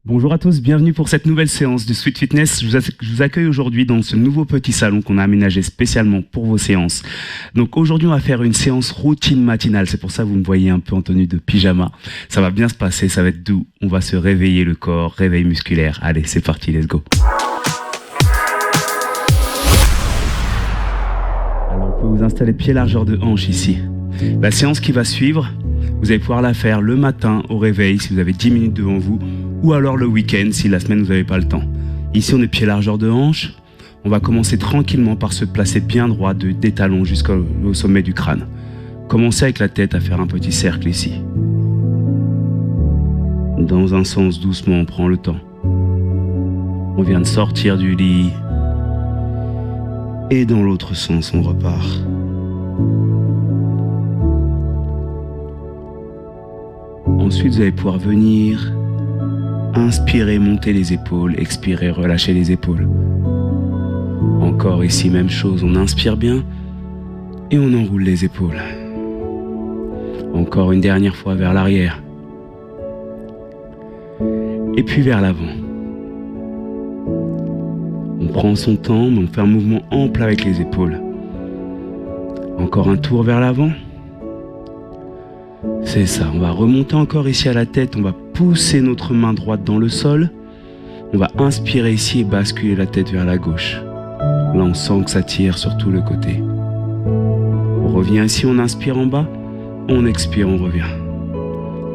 Bonjour à tous, bienvenue pour cette nouvelle séance de Sweet Fitness. Je vous accueille aujourd'hui dans ce nouveau petit salon qu'on a aménagé spécialement pour vos séances. Donc aujourd'hui, on va faire une séance routine matinale. C'est pour ça que vous me voyez un peu en tenue de pyjama. Ça va bien se passer, ça va être doux. On va se réveiller le corps, réveil musculaire. Allez, c'est parti, let's go. Alors, vous pouvez vous installer pied largeur de hanche ici. La séance qui va suivre, vous allez pouvoir la faire le matin au réveil si vous avez 10 minutes devant vous, ou alors le week-end si la semaine vous n'avez pas le temps. Ici on est pied largeur de hanche. On va commencer tranquillement par se placer bien droit des talons jusqu'au sommet du crâne. Commencez avec la tête à faire un petit cercle ici. Dans un sens doucement, on prend le temps. On vient de sortir du lit. Et dans l'autre sens, on repart. Ensuite, vous allez pouvoir venir inspirer, monter les épaules, expirer, relâcher les épaules. Encore ici, même chose, on inspire bien et on enroule les épaules. Encore une dernière fois vers l'arrière. Et puis vers l'avant. On prend son temps, mais on fait un mouvement ample avec les épaules. Encore un tour vers l'avant. C'est ça, on va remonter encore ici à la tête, on va pousser notre main droite dans le sol. On va inspirer ici et basculer la tête vers la gauche. Là, on sent que ça tire sur tout le côté. On revient ici, on inspire en bas, on expire, on revient.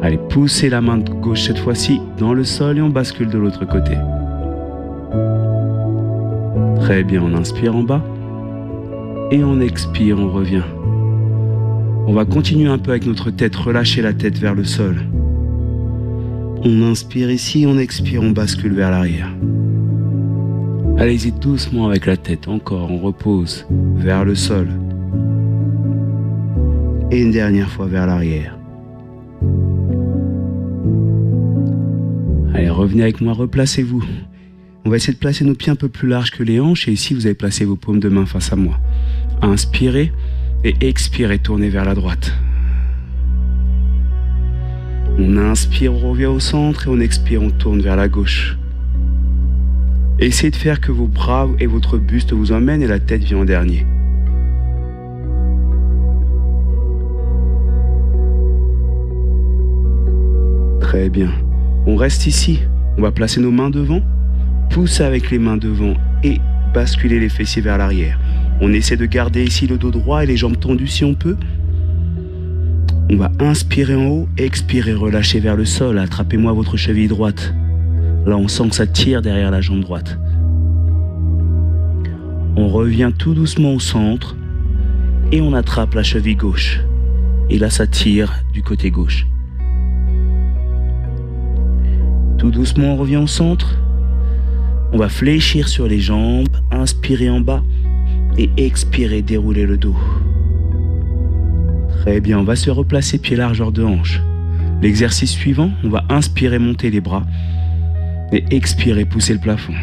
Allez, poussez la main gauche cette fois-ci dans le sol et on bascule de l'autre côté. Très bien, on inspire en bas et on expire, on revient. On va continuer un peu avec notre tête, relâcher la tête vers le sol. On inspire ici, on expire, on bascule vers l'arrière. Allez-y doucement avec la tête, encore, on repose vers le sol. Et une dernière fois vers l'arrière. Allez, revenez avec moi, replacez-vous. On va essayer de placer nos pieds un peu plus larges que les hanches et ici vous allez placer vos paumes de main face à moi. Inspirez. Et expirez, tournez vers la droite. On inspire, on revient au centre et on expire, on tourne vers la gauche. Essayez de faire que vos bras et votre buste vous emmènent et la tête vient en dernier. Très bien. On reste ici. On va placer nos mains devant, pousser avec les mains devant et basculer les fessiers vers l'arrière. On essaie de garder ici le dos droit et les jambes tendues si on peut. On va inspirer en haut, expirer, relâcher vers le sol. Attrapez-moi votre cheville droite. Là, on sent que ça tire derrière la jambe droite. On revient tout doucement au centre et on attrape la cheville gauche. Et là, ça tire du côté gauche. Tout doucement, on revient au centre. On va fléchir sur les jambes, inspirer en bas. Et expirez, déroulez le dos. Très bien, on va se replacer pied largeur de hanche. L'exercice suivant, on va inspirer, monter les bras. Et expirer, pousser le plafond.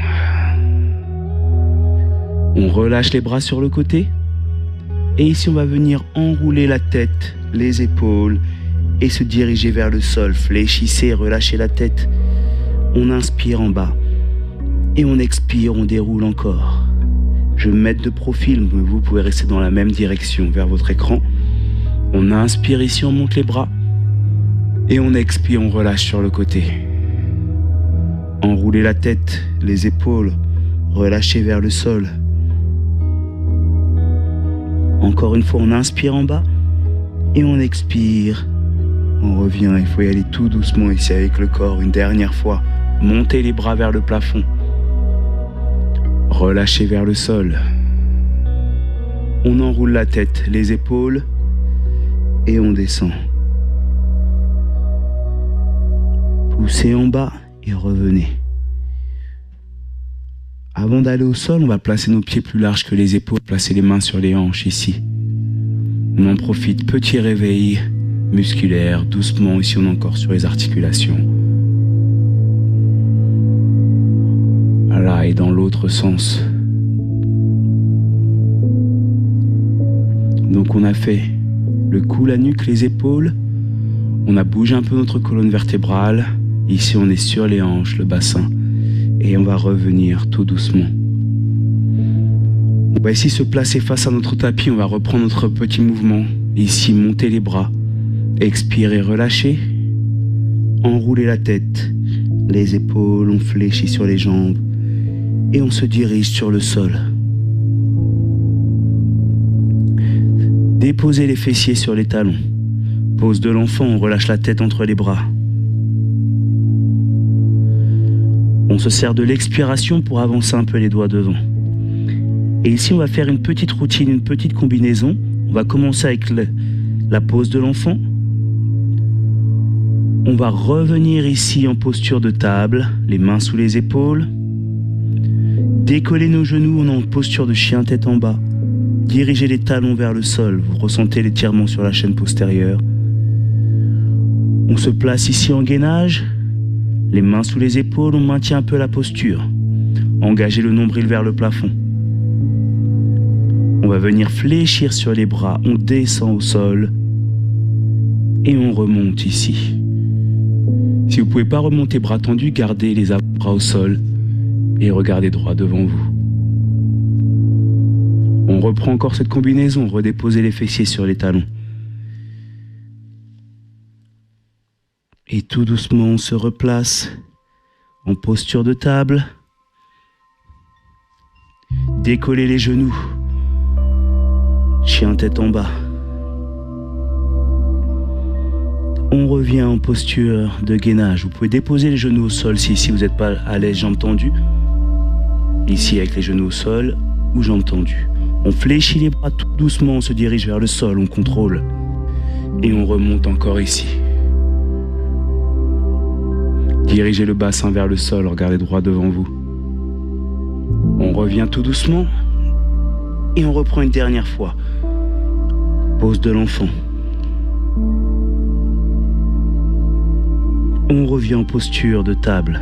On relâche les bras sur le côté. Et ici, on va venir enrouler la tête, les épaules et se diriger vers le sol. Fléchissez, relâchez la tête. On inspire en bas. Et on expire, on déroule encore. Je vais me mettre de profil, mais vous pouvez rester dans la même direction vers votre écran. On inspire ici, on monte les bras. Et on expire, on relâche sur le côté. Enroulez la tête, les épaules, relâchez vers le sol. Encore une fois, on inspire en bas. Et on expire. On revient, il faut y aller tout doucement ici avec le corps. Une dernière fois, montez les bras vers le plafond. Relâchez vers le sol. On enroule la tête, les épaules et on descend. Poussez en bas et revenez. Avant d'aller au sol, on va placer nos pieds plus larges que les épaules, placer les mains sur les hanches ici. On en profite, petit réveil musculaire, doucement, ici on est encore sur les articulations. Voilà, et dans l'autre sens. Donc on a fait le cou, la nuque, les épaules. On a bougé un peu notre colonne vertébrale. Ici, on est sur les hanches, le bassin. Et on va revenir tout doucement. On va ici se placer face à notre tapis. On va reprendre notre petit mouvement. Ici, monter les bras. Expirer, relâcher. Enrouler la tête. Les épaules, on fléchit sur les jambes. Et on se dirige sur le sol. Déposer les fessiers sur les talons. Pose de l'enfant, on relâche la tête entre les bras. On se sert de l'expiration pour avancer un peu les doigts devant. Et ici, on va faire une petite routine, une petite combinaison. On va commencer avec la pose de l'enfant. On va revenir ici en posture de table, les mains sous les épaules. Décoller nos genoux, on est en posture de chien tête en bas. Dirigez les talons vers le sol, vous ressentez l'étirement sur la chaîne postérieure. On se place ici en gainage, les mains sous les épaules, on maintient un peu la posture. Engagez le nombril vers le plafond. On va venir fléchir sur les bras, on descend au sol et on remonte ici. Si vous ne pouvez pas remonter bras tendus, gardez les avant-bras au sol et regardez droit devant vous. On reprend encore cette combinaison, redéposez les fessiers sur les talons. Et tout doucement, on se replace en posture de table. Décollez les genoux. Chien tête en bas. On revient en posture de gainage. Vous pouvez déposer les genoux au sol si vous n'êtes pas à l'aise, jambes tendues. Ici avec les genoux au sol ou jambes tendues. On fléchit les bras tout doucement, on se dirige vers le sol, on contrôle. Et on remonte encore ici. Dirigez le bassin vers le sol, regardez droit devant vous. On revient tout doucement et on reprend une dernière fois. Pose de l'enfant. On revient en posture de table.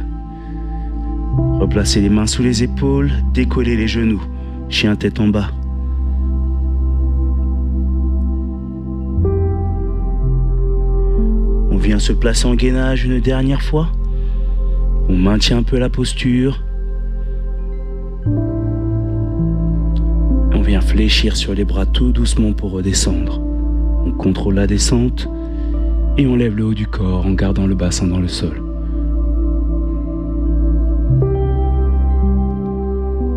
Replacez les mains sous les épaules, décollez les genoux, chien tête en bas. On vient se placer en gainage une dernière fois. On maintient un peu la posture. On vient fléchir sur les bras tout doucement pour redescendre. On contrôle la descente et on lève le haut du corps en gardant le bassin dans le sol.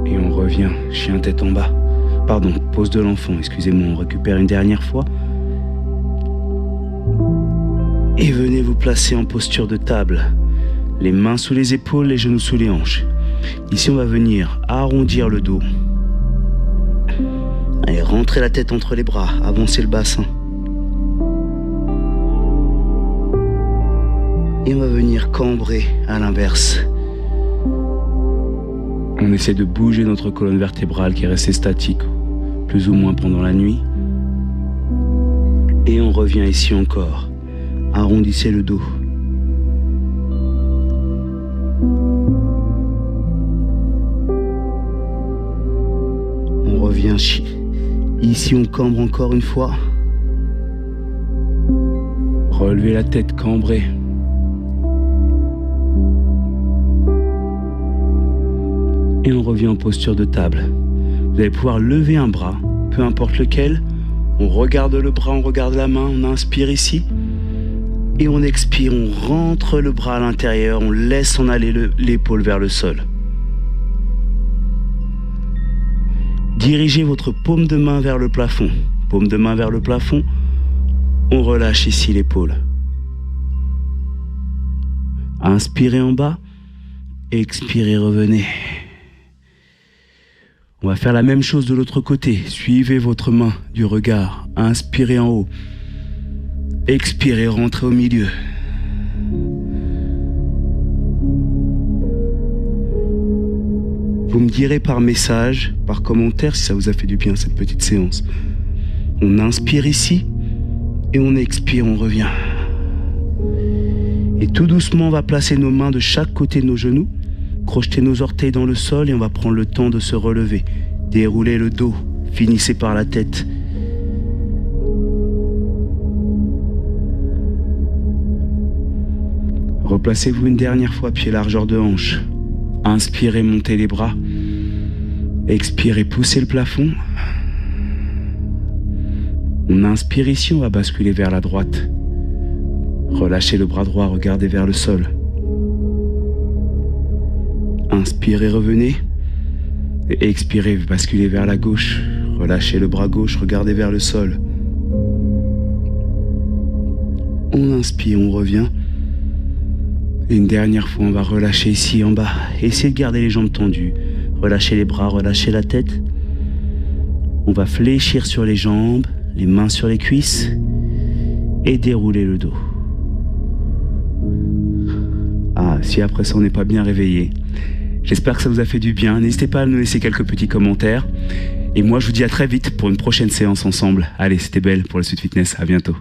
Et on revient, chien tête en bas. Pardon, pose de l'enfant, excusez-moi, on récupère une dernière fois. Et venez vous placer en posture de table. Les mains sous les épaules, les genoux sous les hanches. Ici, on va venir arrondir le dos. Allez, rentrez la tête entre les bras, avancez le bassin. Et on va venir cambrer à l'inverse. On essaie de bouger notre colonne vertébrale qui est restée statique, plus ou moins pendant la nuit. Et on revient ici encore. Arrondissez le dos. On revient ici, on cambre encore une fois. Relevez la tête cambrée. Et on revient en posture de table. Vous allez pouvoir lever un bras, peu importe lequel. On regarde le bras, on regarde la main, on inspire ici. Et on expire, on rentre le bras à l'intérieur, on laisse en aller l'épaule vers le sol. Dirigez votre paume de main vers le plafond. Paume de main vers le plafond. On relâche ici l'épaule. Inspirez en bas. Expirez, revenez. On va faire la même chose de l'autre côté. Suivez votre main du regard. Inspirez en haut. Expirez, rentrez au milieu. Vous me direz par message, par commentaire, si ça vous a fait du bien cette petite séance. On inspire ici et on expire, on revient. Et tout doucement, on va placer nos mains de chaque côté de nos genoux, crocheter nos orteils dans le sol et on va prendre le temps de se relever. Déroulez le dos, finissez par la tête. Replacez-vous une dernière fois pied largeur de hanche. Inspirez, montez les bras. Expirez, poussez le plafond. On inspire ici, on va basculer vers la droite. Relâchez le bras droit, regardez vers le sol. Inspirez, revenez. Et expirez, basculez vers la gauche. Relâchez le bras gauche, regardez vers le sol. On inspire, on revient. Et une dernière fois, on va relâcher ici en bas. Essayez de garder les jambes tendues. Relâchez les bras, relâchez la tête. On va fléchir sur les jambes, les mains sur les cuisses et dérouler le dos. Ah, si après ça on n'est pas bien réveillé. J'espère que ça vous a fait du bien. N'hésitez pas à nous laisser quelques petits commentaires. Et moi je vous dis à très vite pour une prochaine séance ensemble. Allez, c'était Belle pour le Sud Fitness. À bientôt.